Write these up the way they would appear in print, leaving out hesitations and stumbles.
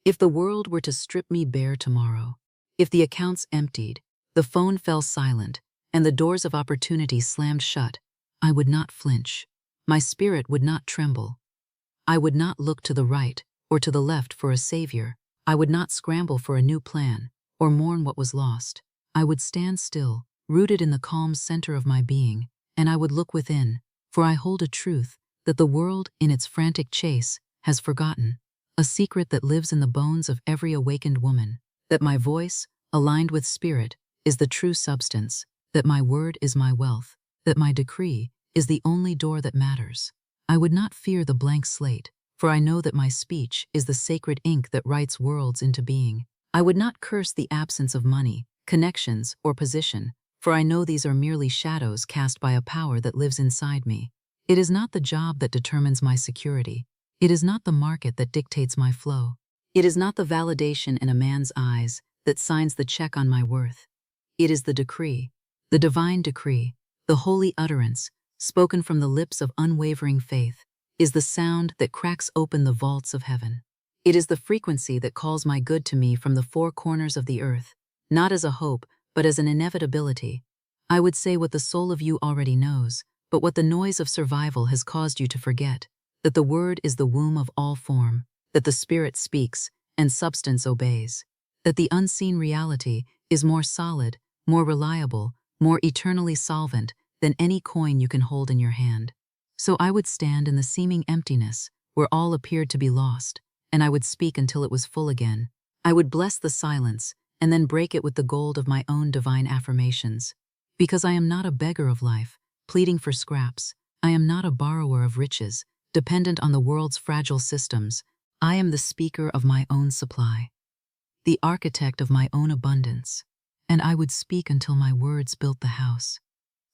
If the world were to strip me bare tomorrow, if the accounts emptied, the phone fell silent, and the doors of opportunity slammed shut, I would not flinch. My spirit would not tremble. I would not look to the right or to the left for a savior. I would not scramble for a new plan or mourn what was lost. I would stand still, rooted in the calm center of my being, and I would look within, for I hold a truth that the world, in its frantic chase, has forgotten, a secret that lives in the bones of every awakened woman, that my voice, aligned with spirit, is the true substance, that my word is my wealth, that my decree is the only door that matters. I would not fear the blank slate, for I know that my speech is the sacred ink that writes worlds into being. I would not curse the absence of money, connections, or position, for I know these are merely shadows cast by a power that lives inside me. It is not the job that determines my security. It is not the market that dictates my flow. It is not the validation in a man's eyes that signs the check on my worth. It is the decree, the divine decree, the holy utterance, spoken from the lips of unwavering faith, is the sound that cracks open the vaults of heaven. It is the frequency that calls my good to me from the four corners of the earth, not as a hope, but as an inevitability. I would say what the soul of you already knows, but what the noise of survival has caused you to forget, that the word is the womb of all form, that the spirit speaks, and substance obeys, that the unseen reality is more solid, more reliable, more eternally solvent than any coin you can hold in your hand. So I would stand in the seeming emptiness, where all appeared to be lost, and I would speak until it was full again. I would bless the silence, and then break it with the gold of my own divine affirmations. Because I am not a beggar of life, pleading for scraps. I am not a borrower of riches, dependent on the world's fragile systems. I am the speaker of my own supply, the architect of my own abundance. And I would speak until my words built the house,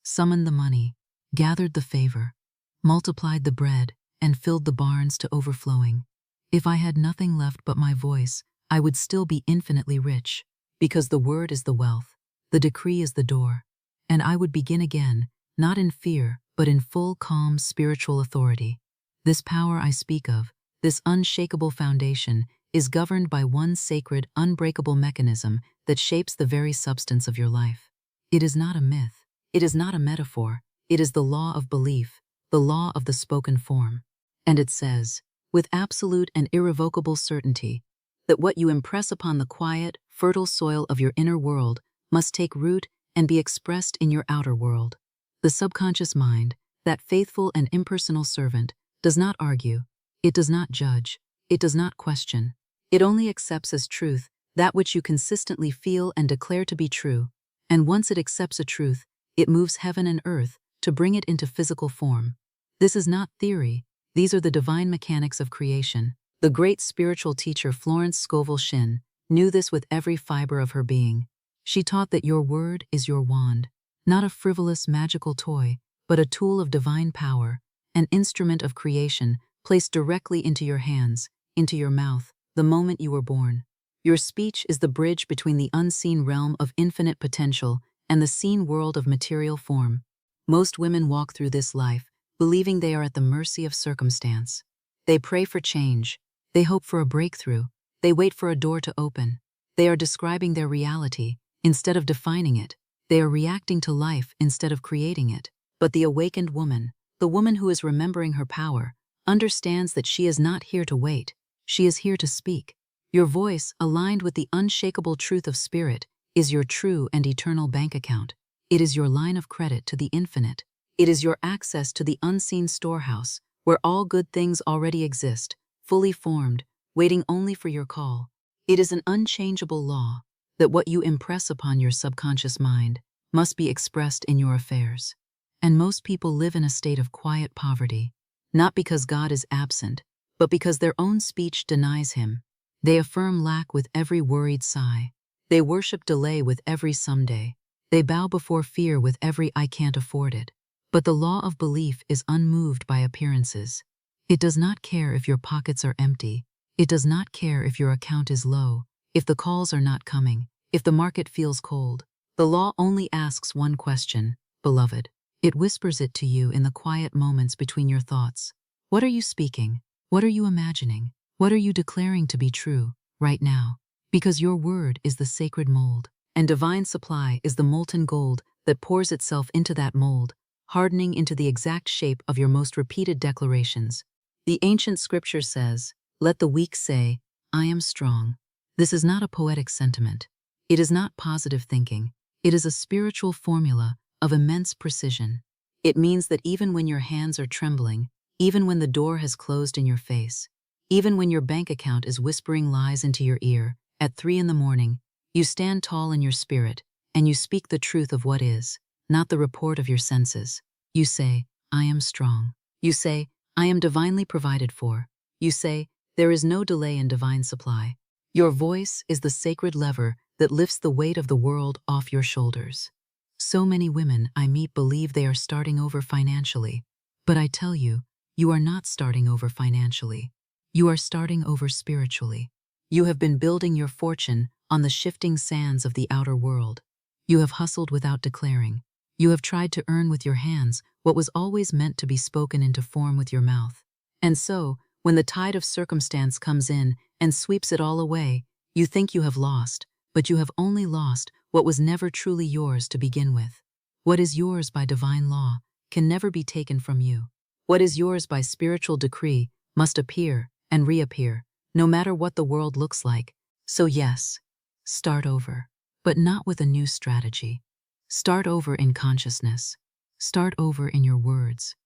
summoned the money, gathered the favor, multiplied the bread, and filled the barns to overflowing. If I had nothing left but my voice, I would still be infinitely rich, because the word is the wealth, the decree is the door, and I would begin again, not in fear, but in full, calm spiritual authority. This power I speak of, this unshakable foundation, is governed by one sacred, unbreakable mechanism that shapes the very substance of your life. It is not a myth. It is not a metaphor. It is the law of belief, the law of the spoken form. And it says, with absolute and irrevocable certainty, that what you impress upon the quiet, fertile soil of your inner world must take root and be expressed in your outer world. The subconscious mind, that faithful and impersonal servant, does not argue, it does not judge, it does not question. It only accepts as truth that which you consistently feel and declare to be true, and once it accepts a truth, it moves heaven and earth to bring it into physical form. This is not theory, these are the divine mechanics of creation. The great spiritual teacher Florence Scovel Shinn knew this with every fiber of her being. She taught that your word is your wand, not a frivolous magical toy, but a tool of divine power, an instrument of creation placed directly into your hands, into your mouth, the moment you were born. Your speech is the bridge between the unseen realm of infinite potential and the seen world of material form. Most women walk through this life believing they are at the mercy of circumstance. They pray for change. They hope for a breakthrough. They wait for a door to open. They are describing their reality instead of defining it. They are reacting to life instead of creating it. But the awakened woman, the woman who is remembering her power, understands that she is not here to wait. She is here to speak. Your voice, aligned with the unshakable truth of spirit, is your true and eternal bank account. It is your line of credit to the infinite. It is your access to the unseen storehouse, where all good things already exist, fully formed, waiting only for your call. It is an unchangeable law that what you impress upon your subconscious mind must be expressed in your affairs. And most people live in a state of quiet poverty, not because God is absent, but because their own speech denies him. They affirm lack with every worried sigh. They worship delay with every someday. They bow before fear with every I can't afford it. But the law of belief is unmoved by appearances. It does not care if your pockets are empty. It does not care if your account is low, if the calls are not coming, if the market feels cold. The law only asks one question, beloved. It whispers it to you in the quiet moments between your thoughts. What are you speaking? What are you imagining? What are you declaring to be true? right now, because your word is the sacred mold, and divine supply is the molten gold that pours itself into that mold, hardening into the exact shape of your most repeated declarations. The ancient scripture says, "Let the weak say, I am strong." This is not a poetic sentiment. It is not positive thinking. It is a spiritual formula of immense precision. It means that even when your hands are trembling, even when the door has closed in your face, even when your bank account is whispering lies into your ear at 3 in the morning, you stand tall in your spirit and you speak the truth of what is, not the report of your senses. You say, I am strong. You say, I am divinely provided for. You say, there is no delay in divine supply. Your voice is the sacred lever that lifts the weight of the world off your shoulders. So many women I meet believe they are starting over financially, but I tell you, you are not starting over financially. You are starting over spiritually. You have been building your fortune on the shifting sands of the outer world. You have hustled without declaring. You have tried to earn with your hands what was always meant to be spoken into form with your mouth. And so, when the tide of circumstance comes in and sweeps it all away, you think you have lost, but you have only lost what was never truly yours to begin with. What is yours by divine law can never be taken from you. What is yours by spiritual decree must appear and reappear, no matter what the world looks like. So yes, start over, but not with a new strategy. Start over in consciousness. Start over in your words.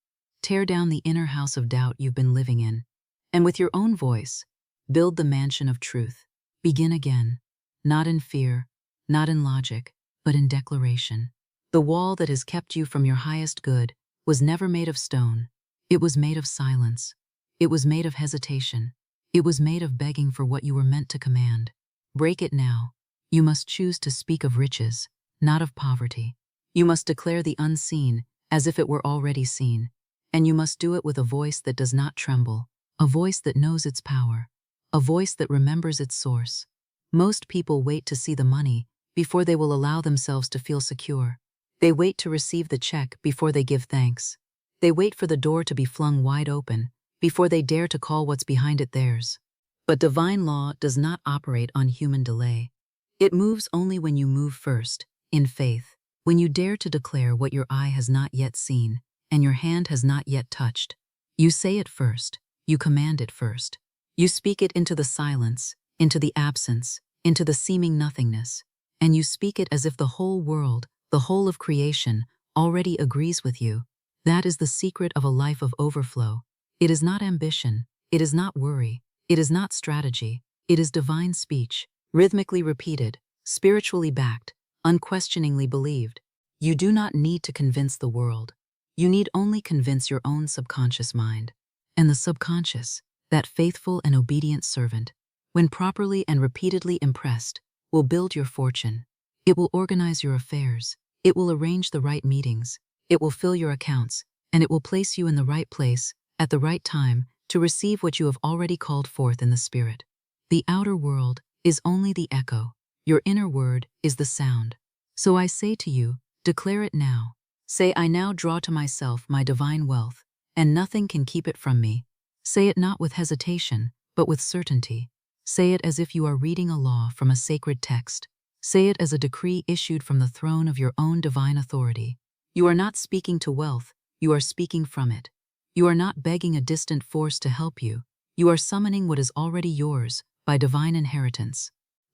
Tear down the inner house of doubt you've been living in, and with your own voice, build the mansion of truth. Begin again, not in fear, not in logic, but in declaration. The wall that has kept you from your highest good was never made of stone. It was made of silence. It was made of hesitation. It was made of begging for what you were meant to command. Break it now. You must choose to speak of riches, not of poverty. You must declare the unseen as if it were already seen. And you must do it with a voice that does not tremble, a voice that knows its power, a voice that remembers its source. Most people wait to see the money before they will allow themselves to feel secure. They wait to receive the check before they give thanks. They wait for the door to be flung wide open before they dare to call what's behind it theirs. But divine law does not operate on human delay. It moves only when you move first, in faith, when you dare to declare what your eye has not yet seen and your hand has not yet touched. You say it first. You command it first. You speak it into the silence, into the absence, into the seeming nothingness. And you speak it as if the whole world, the whole of creation, already agrees with you. That is the secret of a life of overflow. It is not ambition. It is not worry. It is not strategy. It is divine speech, rhythmically repeated, spiritually backed, unquestioningly believed. You do not need to convince the world. You need only convince your own subconscious mind. And the subconscious, that faithful and obedient servant, when properly and repeatedly impressed, will build your fortune. It will organize your affairs. It will arrange the right meetings. It will fill your accounts, and it will place you in the right place at the right time to receive what you have already called forth in the Spirit. The outer world is only the echo. Your inner word is the sound. So I say to you, declare it now. Say, I now draw to myself my divine wealth, and nothing can keep it from me. Say it not with hesitation, but with certainty. Say it as if you are reading a law from a sacred text. Say it as a decree issued from the throne of your own divine authority. You are not speaking to wealth, you are speaking from it. You are not begging a distant force to help you. You are summoning what is already yours by divine inheritance.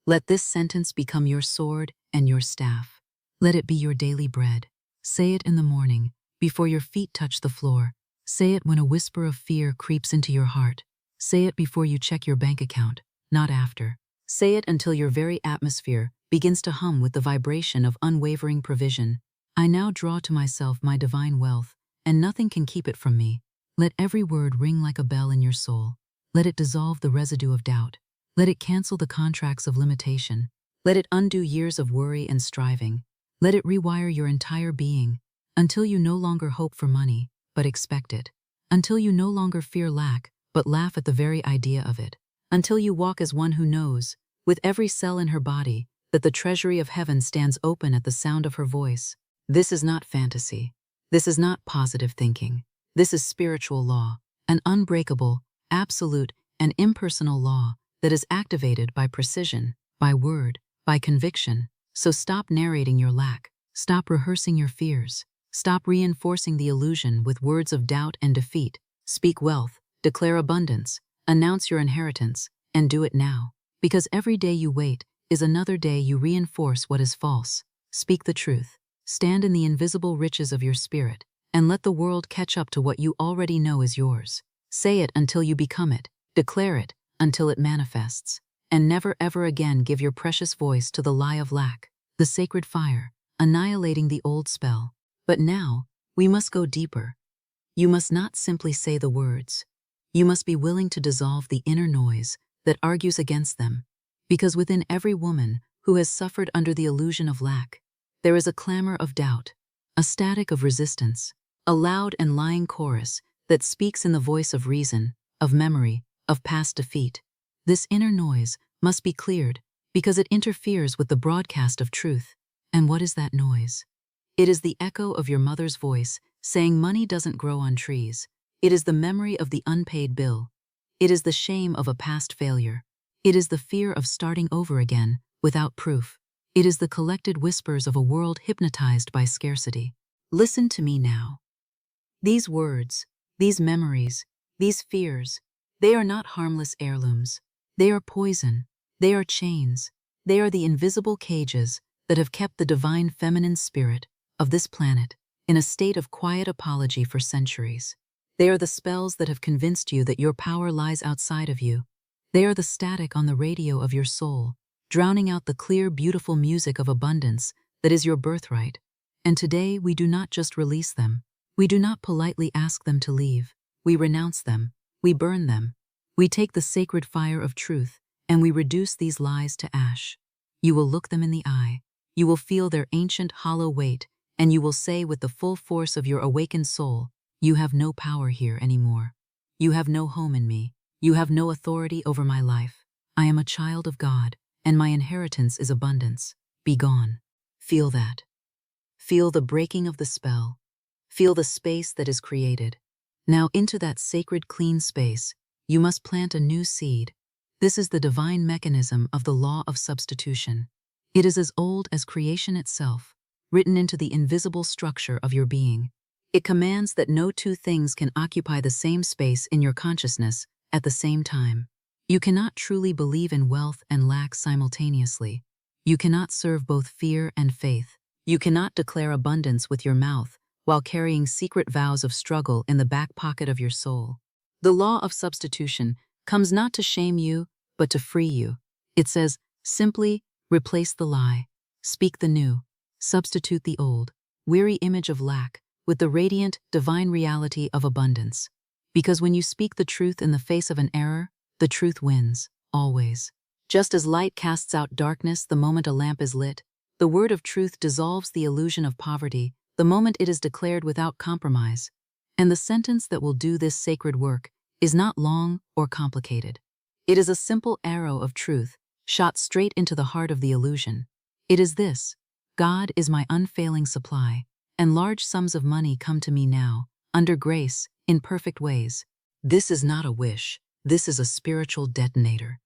Let this sentence become your sword and your staff. Let it be your daily bread. Say it in the morning, before your feet touch the floor. Say it when a whisper of fear creeps into your heart. Say it before you check your bank account, not after. Say it until your very atmosphere begins to hum with the vibration of unwavering provision. I now draw to myself my divine wealth, and nothing can keep it from me. Let every word ring like a bell in your soul. Let it dissolve the residue of doubt. Let it cancel the contracts of limitation. Let it undo years of worry and striving. Let it rewire your entire being, until you no longer hope for money, but expect it. Until you no longer fear lack, but laugh at the very idea of it. Until you walk as one who knows, with every cell in her body, that the treasury of heaven stands open at the sound of her voice. This is not fantasy. This is not positive thinking. This is spiritual law, an unbreakable, absolute, and impersonal law that is activated by precision, by word, by conviction. So stop narrating your lack, stop rehearsing your fears, stop reinforcing the illusion with words of doubt and defeat. Speak wealth, declare abundance, announce your inheritance, and do it now. Because every day you wait is another day you reinforce what is false. Speak the truth. Stand in the invisible riches of your spirit, and let the world catch up to what you already know is yours. Say it until you become it. Declare it until it manifests. And never ever again give your precious voice to the lie of lack, the sacred fire, annihilating the old spell. But now, we must go deeper. You must not simply say the words. You must be willing to dissolve the inner noise that argues against them. Because within every woman who has suffered under the illusion of lack, there is a clamor of doubt, a static of resistance, a loud and lying chorus that speaks in the voice of reason, of memory, of past defeat. This inner noise must be cleared because it interferes with the broadcast of truth. And what is that noise? It is the echo of your mother's voice saying money doesn't grow on trees. It is the memory of the unpaid bill. It is the shame of a past failure. It is the fear of starting over again without proof. It is the collected whispers of a world hypnotized by scarcity. Listen to me now. These words, these memories, these fears, they are not harmless heirlooms. They are poison. They are chains. They are the invisible cages that have kept the divine feminine spirit of this planet in a state of quiet apology for centuries. They are the spells that have convinced you that your power lies outside of you. They are the static on the radio of your soul, drowning out the clear, beautiful music of abundance that is your birthright. And today we do not just release them. We do not politely ask them to leave. We renounce them. We burn them. We take the sacred fire of truth and we reduce these lies to ash. You will look them in the eye. You will feel their ancient hollow weight, and you will say with the full force of your awakened soul, you have no power here anymore. You have no home in me. You have no authority over my life. I am a child of God, and my inheritance is abundance. Be gone. Feel that. Feel the breaking of the spell. Feel the space that is created. Now into that sacred clean space, you must plant a new seed. This is the divine mechanism of the law of substitution. It is as old as creation itself, written into the invisible structure of your being. It commands that no two things can occupy the same space in your consciousness at the same time. You cannot truly believe in wealth and lack simultaneously. You cannot serve both fear and faith. You cannot declare abundance with your mouth while carrying secret vows of struggle in the back pocket of your soul. The law of substitution comes not to shame you, but to free you. It says, simply replace the lie, speak the new, substitute the old, weary image of lack with the radiant, divine reality of abundance. Because when you speak the truth in the face of an error, the truth wins, always. Just as light casts out darkness the moment a lamp is lit, the word of truth dissolves the illusion of poverty the moment it is declared without compromise. And the sentence that will do this sacred work is not long or complicated. It is a simple arrow of truth shot straight into the heart of the illusion. It is this: God is my unfailing supply, and large sums of money come to me now, under grace, in perfect ways. This is not a wish, this is a spiritual detonator.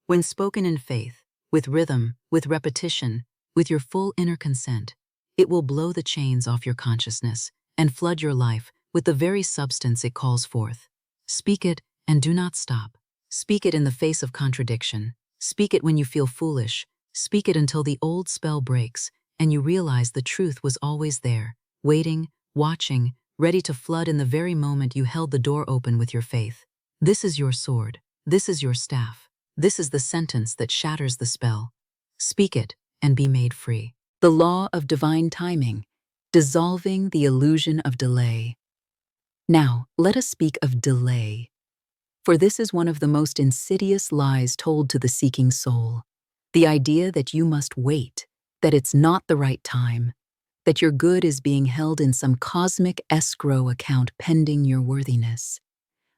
When spoken in faith, with rhythm, with repetition, with your full inner consent, it will blow the chains off your consciousness and flood your life with the very substance it calls forth. Speak it and do not stop. Speak it in the face of contradiction. Speak it when you feel foolish. Speak it until the old spell breaks and you realize the truth was always there, waiting, watching, ready to flood in the very moment you held the door open with your faith. This is your sword. This is your staff. This is the sentence that shatters the spell. Speak it and be made free. The law of divine timing, dissolving the illusion of delay. Now, let us speak of delay. For this is one of the most insidious lies told to the seeking soul. The idea that you must wait, that it's not the right time, that your good is being held in some cosmic escrow account pending your worthiness.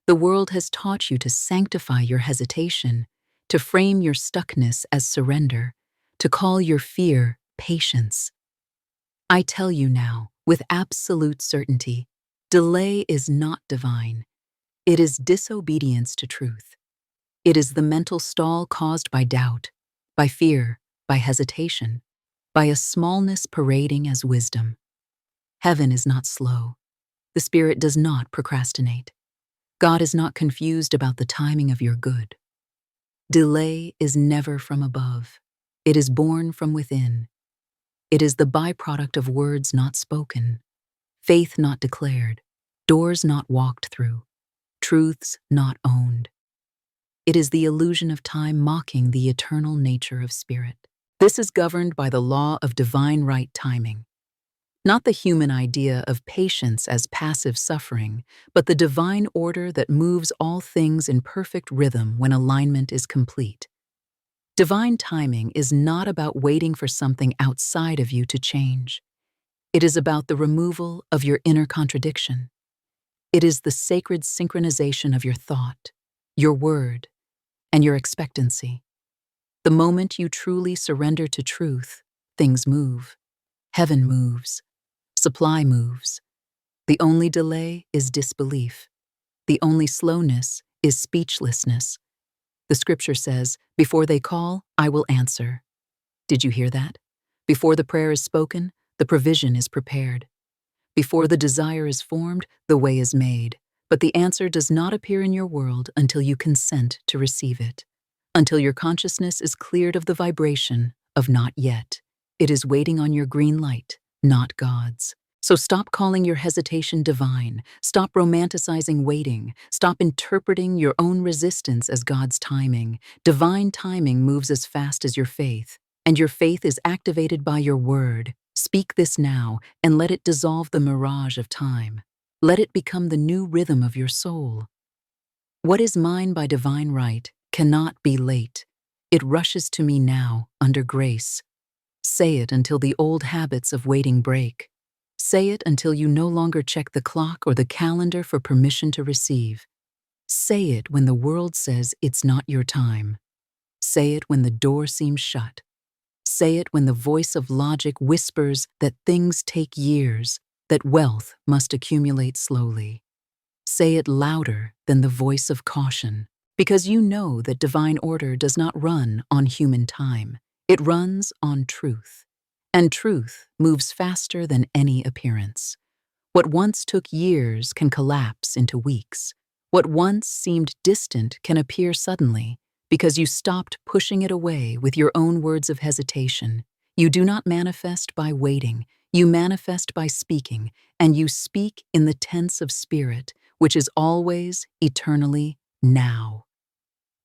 The world has taught you to sanctify your hesitation, to frame your stuckness as surrender, to call your fear patience. I tell you now, with absolute certainty, delay is not divine. It is disobedience to truth. It is the mental stall caused by doubt, by fear, by hesitation, by a smallness parading as wisdom. Heaven is not slow. The Spirit does not procrastinate. God is not confused about the timing of your good. Delay is never from above. It is born from within. It is the byproduct of words not spoken, faith not declared, doors not walked through, truths not owned. It is the illusion of time mocking the eternal nature of spirit. This is governed by the law of divine right timing, not the human idea of patience as passive suffering, but the divine order that moves all things in perfect rhythm when alignment is complete. Divine timing is not about waiting for something outside of you to change. It is about the removal of your inner contradiction. It is the sacred synchronization of your thought, your word, and your expectancy. The moment you truly surrender to truth, things move. Heaven moves. Supply moves. The only delay is disbelief. The only slowness is speechlessness. The scripture says, "Before they call, I will answer." Did you hear that? Before the prayer is spoken, the provision is prepared. Before the desire is formed, the way is made. But the answer does not appear in your world until you consent to receive it. Until your consciousness is cleared of the vibration of not yet. It is waiting on your green light, not God's. So stop calling your hesitation divine. Stop romanticizing waiting. Stop interpreting your own resistance as God's timing. Divine timing moves as fast as your faith, and your faith is activated by your word. Speak this now and let it dissolve the mirage of time. Let it become the new rhythm of your soul. What is mine by divine right cannot be late. It rushes to me now under grace. Say it until the old habits of waiting break. Say it until you no longer check the clock or the calendar for permission to receive. Say it when the world says it's not your time. Say it when the door seems shut. Say it when the voice of logic whispers that things take years, that wealth must accumulate slowly. Say it louder than the voice of caution, because you know that divine order does not run on human time. It runs on truth. And truth moves faster than any appearance. What once took years can collapse into weeks. What once seemed distant can appear suddenly because you stopped pushing it away with your own words of hesitation. You do not manifest by waiting. You manifest by speaking, and you speak in the tense of spirit, which is always, eternally, now.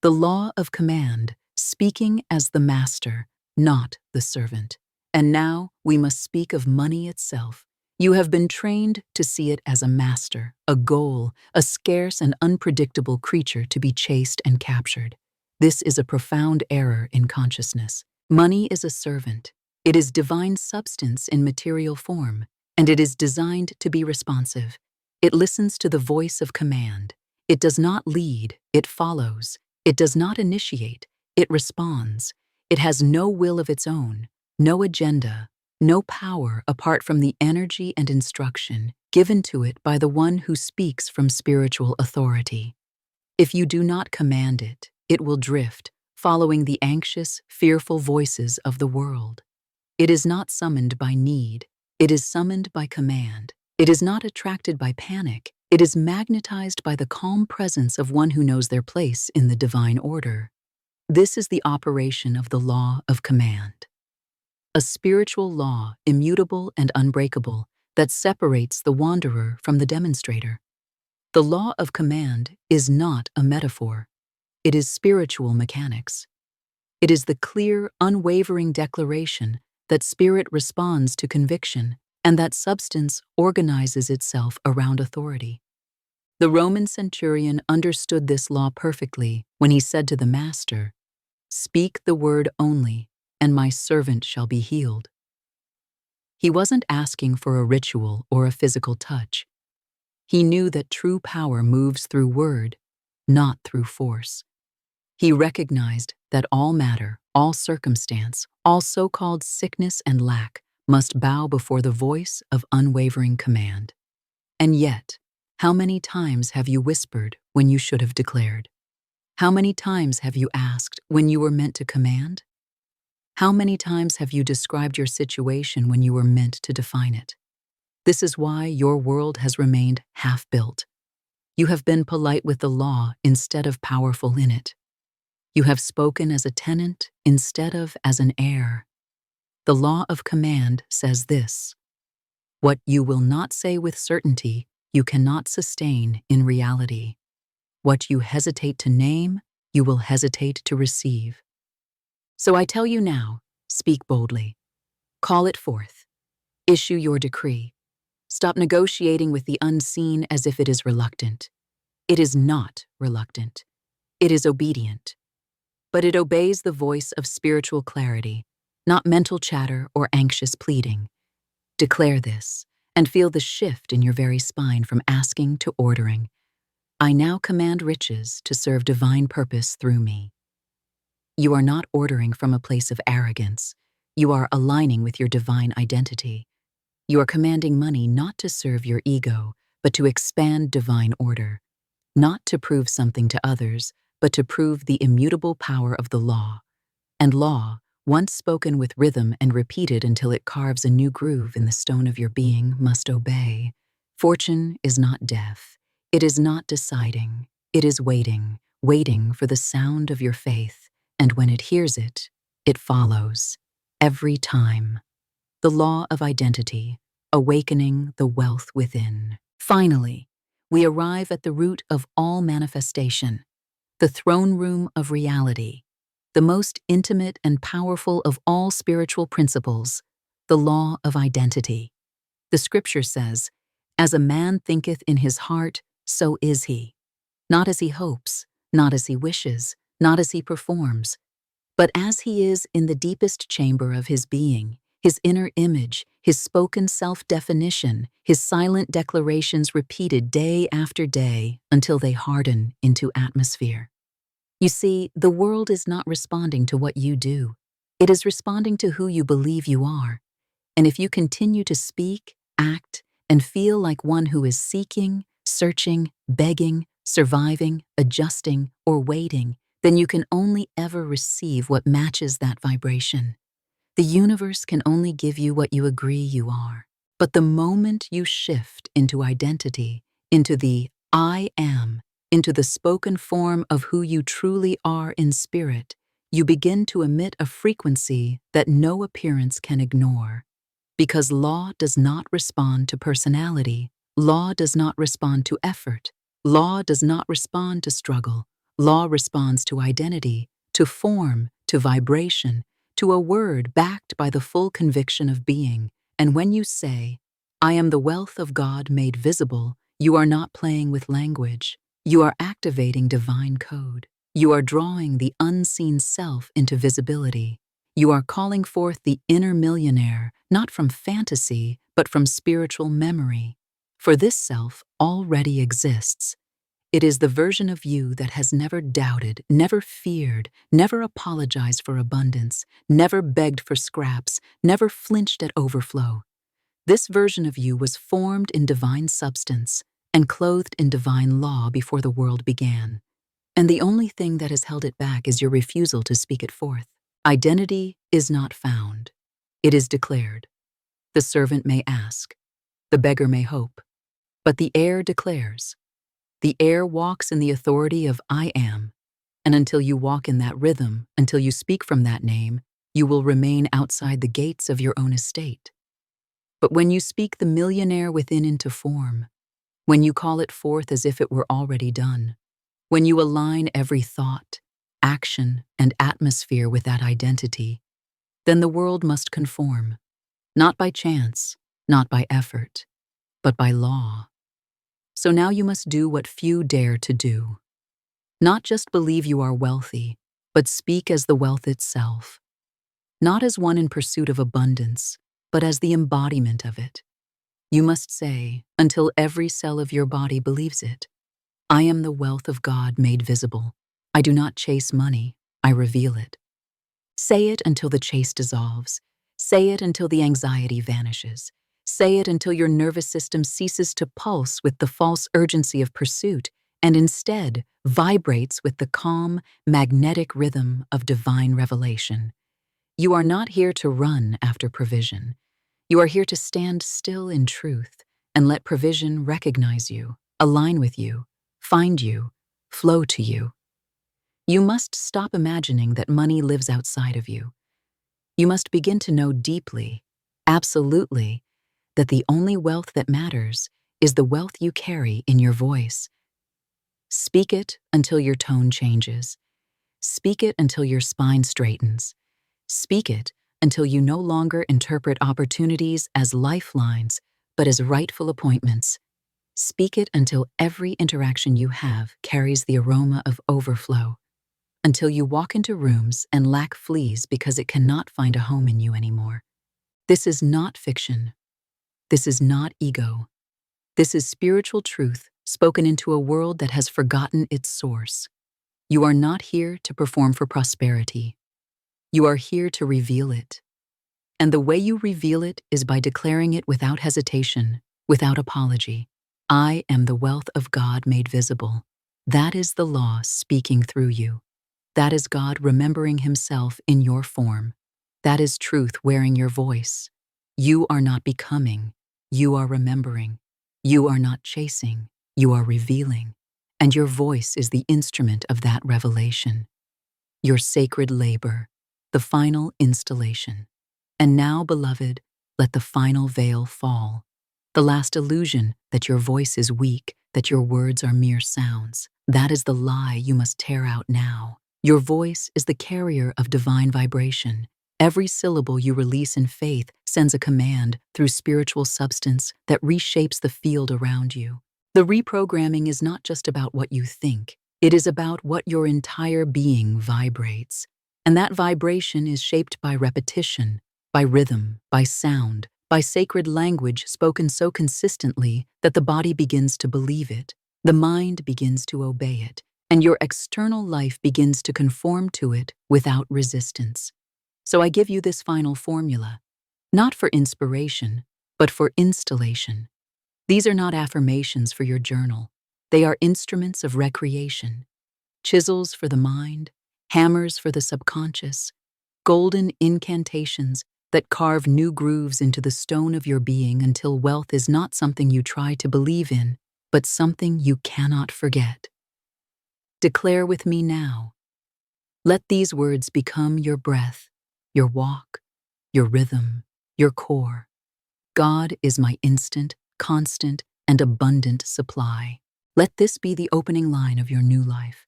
The law of command, speaking as the master, not the servant. And now we must speak of money itself. You have been trained to see it as a master, a goal, a scarce and unpredictable creature to be chased and captured. This is a profound error in consciousness. Money is a servant. It is divine substance in material form, and it is designed to be responsive. It listens to the voice of command. It does not lead, it follows. It does not initiate, it responds. It has no will of its own, no agenda, no power apart from the energy and instruction given to it by the one who speaks from spiritual authority. If you do not command it, it will drift, following the anxious, fearful voices of the world. It is not summoned by need, it is summoned by command. It is not attracted by panic, it is magnetized by the calm presence of one who knows their place in the divine order. This is the operation of the law of command. A spiritual law, immutable and unbreakable, that separates the wanderer from the demonstrator. The law of command is not a metaphor. It is spiritual mechanics. It is the clear, unwavering declaration that spirit responds to conviction and that substance organizes itself around authority. The Roman centurion understood this law perfectly when he said to the master, "Speak the word only, and my servant shall be healed." He wasn't asking for a ritual or a physical touch. He knew that true power moves through word, not through force. He recognized that all matter, all circumstance, all so-called sickness and lack must bow before the voice of unwavering command. And yet, how many times have you whispered when you should have declared? How many times have you asked when you were meant to command? How many times have you described your situation when you were meant to define it? This is why your world has remained half-built. You have been polite with the law instead of powerful in it. You have spoken as a tenant instead of as an heir. The law of command says this: what you will not say with certainty, you cannot sustain in reality. What you hesitate to name, you will hesitate to receive. So I tell you now, speak boldly. Call it forth. Issue your decree. Stop negotiating with the unseen as if it is reluctant. It is not reluctant. It is obedient. But it obeys the voice of spiritual clarity, not mental chatter or anxious pleading. Declare this, and feel the shift in your very spine from asking to ordering. I now command riches to serve divine purpose through me. You are not ordering from a place of arrogance. You are aligning with your divine identity. You are commanding money not to serve your ego, but to expand divine order. Not to prove something to others, but to prove the immutable power of the law. And law, once spoken with rhythm and repeated until it carves a new groove in the stone of your being, must obey. Fortune is not deaf. It is not deciding. It is waiting, waiting for the sound of your faith, and when it hears it, it follows. Every time. The law of identity, awakening the wealth within. Finally, we arrive at the root of all manifestation, the throne room of reality, the most intimate and powerful of all spiritual principles, the law of identity. The scripture says, "As a man thinketh in his heart, so is he." Not as he hopes, not as he wishes, not as he performs, but as he is in the deepest chamber of his being, his inner image, his spoken self-definition, his silent declarations repeated day after day until they harden into atmosphere. You see, the world is not responding to what you do. It is responding to who you believe you are. And if you continue to speak, act, and feel like one who is seeking, searching, begging, surviving, adjusting, or waiting, then you can only ever receive what matches that vibration. The universe can only give you what you agree you are. But the moment you shift into identity, into the I am, into the spoken form of who you truly are in spirit, you begin to emit a frequency that no appearance can ignore. Because law does not respond to personality, law does not respond to effort, law does not respond to struggle, law responds to identity, to form, to vibration, to a word backed by the full conviction of being. And when you say, I am the wealth of God made visible, you are not playing with language. You are activating divine code. You are drawing the unseen self into visibility. You are calling forth the inner millionaire, not from fantasy, but from spiritual memory. For this self already exists. It is the version of you that has never doubted, never feared, never apologized for abundance, never begged for scraps, never flinched at overflow. This version of you was formed in divine substance and clothed in divine law before the world began. And the only thing that has held it back is your refusal to speak it forth. Identity is not found. It is declared. The servant may ask. The beggar may hope. But the heir declares. The heir walks in the authority of I am. And until you walk in that rhythm, until you speak from that name, you will remain outside the gates of your own estate. But when you speak the millionaire within into form, when you call it forth as if it were already done, when you align every thought, action, and atmosphere with that identity, then the world must conform, not by chance, not by effort, but by law. So now you must do what few dare to do. Not just believe you are wealthy, but speak as the wealth itself. Not as one in pursuit of abundance, but as the embodiment of it. You must say, until every cell of your body believes it, I am the wealth of God made visible. I do not chase money, I reveal it. Say it until the chase dissolves. Say it until the anxiety vanishes. Say it until your nervous system ceases to pulse with the false urgency of pursuit, and instead vibrates with the calm, magnetic rhythm of divine revelation. You are not here to run after provision. You are here to stand still in truth and let provision recognize you, align with you, find you, flow to you. You must stop imagining that money lives outside of you. You must begin to know deeply, absolutely, that the only wealth that matters is the wealth you carry in your voice. Speak it until your tone changes. Speak it until your spine straightens. Speak it until you no longer interpret opportunities as lifelines, but as rightful appointments. Speak it until every interaction you have carries the aroma of overflow, until you walk into rooms and lack fleas because it cannot find a home in you anymore. This is not fiction. This is not ego. This is spiritual truth spoken into a world that has forgotten its source. You are not here to perform for prosperity. You are here to reveal it. And the way you reveal it is by declaring it without hesitation, without apology. I am the wealth of God made visible. That is the law speaking through you. That is God remembering himself in your form. That is truth wearing your voice. You are not becoming. You are remembering. You are not chasing. You are revealing. And your voice is the instrument of that revelation. Your sacred labor, the final installation. And now, beloved, let the final veil fall. The last illusion that your voice is weak, that your words are mere sounds. That is the lie you must tear out now. Your voice is the carrier of divine vibration. Every syllable you release in faith sends a command through spiritual substance that reshapes the field around you. The reprogramming is not just about what you think. It is about what your entire being vibrates. And that vibration is shaped by repetition, by rhythm, by sound, by sacred language spoken so consistently that the body begins to believe it, the mind begins to obey it, and your external life begins to conform to it without resistance. So I give you this final formula, not for inspiration, but for installation. These are not affirmations for your journal. They are instruments of recreation, chisels for the mind, hammers for the subconscious, golden incantations that carve new grooves into the stone of your being until wealth is not something you try to believe in, but something you cannot forget. Declare with me now. Let these words become your breath, your walk, your rhythm, your core. God is my instant, constant, and abundant supply. Let this be the opening line of your new life.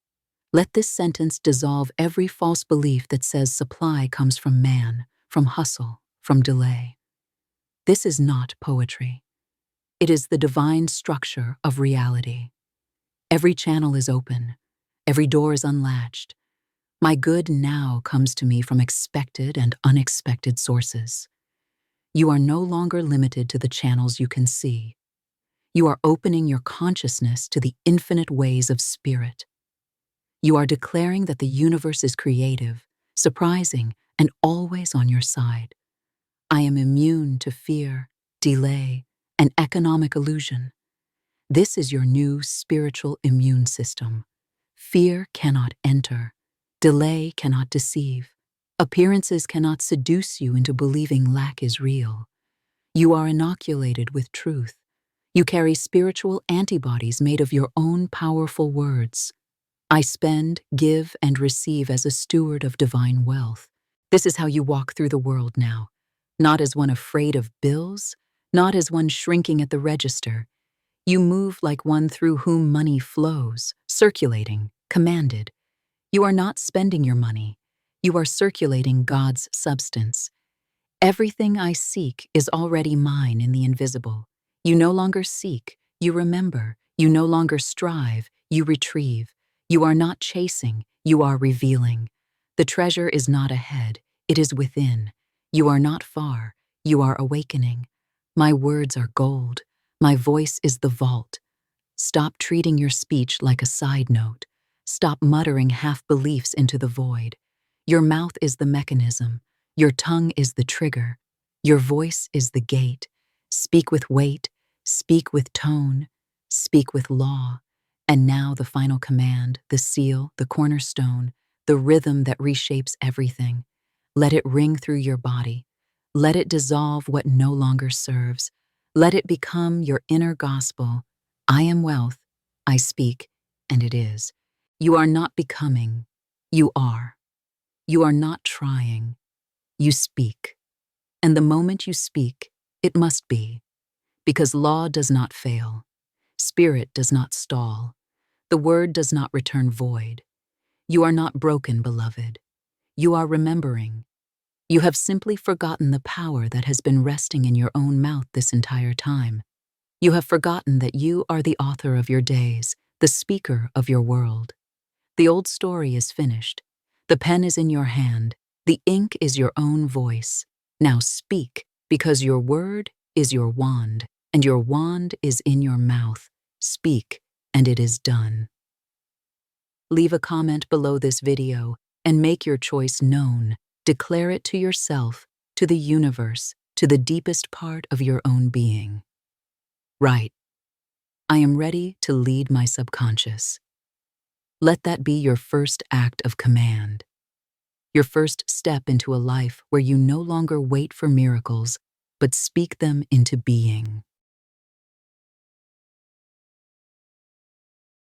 Let this sentence dissolve every false belief that says supply comes from man, from hustle, from delay. This is not poetry. It is the divine structure of reality. Every channel is open. Every door is unlatched. My good now comes to me from expected and unexpected sources. You are no longer limited to the channels you can see. You are opening your consciousness to the infinite ways of spirit. You are declaring that the universe is creative, surprising, and always on your side. I am immune to fear, delay, and economic illusion. This is your new spiritual immune system. Fear cannot enter. Delay cannot deceive. Appearances cannot seduce you into believing lack is real. You are inoculated with truth. You carry spiritual antibodies made of your own powerful words. I spend, give, and receive as a steward of divine wealth. This is how you walk through the world now, not as one afraid of bills, not as one shrinking at the register. You move like one through whom money flows, circulating, commanded. You are not spending your money. You are circulating God's substance. Everything I seek is already mine in the invisible. You no longer seek, you remember. You no longer strive, you retrieve. You are not chasing, you are revealing. The treasure is not ahead, it is within. You are not far, you are awakening. My words are gold. My voice is the vault. Stop treating your speech like a side note. Stop muttering half-beliefs into the void. Your mouth is the mechanism. Your tongue is the trigger. Your voice is the gate. Speak with weight. Speak with tone. Speak with law. And now the final command, the seal, the cornerstone, the rhythm that reshapes everything. Let it ring through your body. Let it dissolve what no longer serves. Let it become your inner gospel. I am wealth. I speak, and it is. You are not becoming. You are. You are not trying. You speak. And the moment you speak, it must be. Because law does not fail. Spirit does not stall. The word does not return void. You are not broken, beloved. You are remembering. You have simply forgotten the power that has been resting in your own mouth this entire time. You have forgotten that you are the author of your days, the speaker of your world. The old story is finished. The pen is in your hand. The ink is your own voice. Now speak, because your word is your wand, and your wand is in your mouth. Speak, and it is done. Leave a comment below this video and make your choice known. Declare it to yourself, to the universe, to the deepest part of your own being. Right. I am ready to lead my subconscious. Let that be your first act of command. Your first step into a life where you no longer wait for miracles, but speak them into being.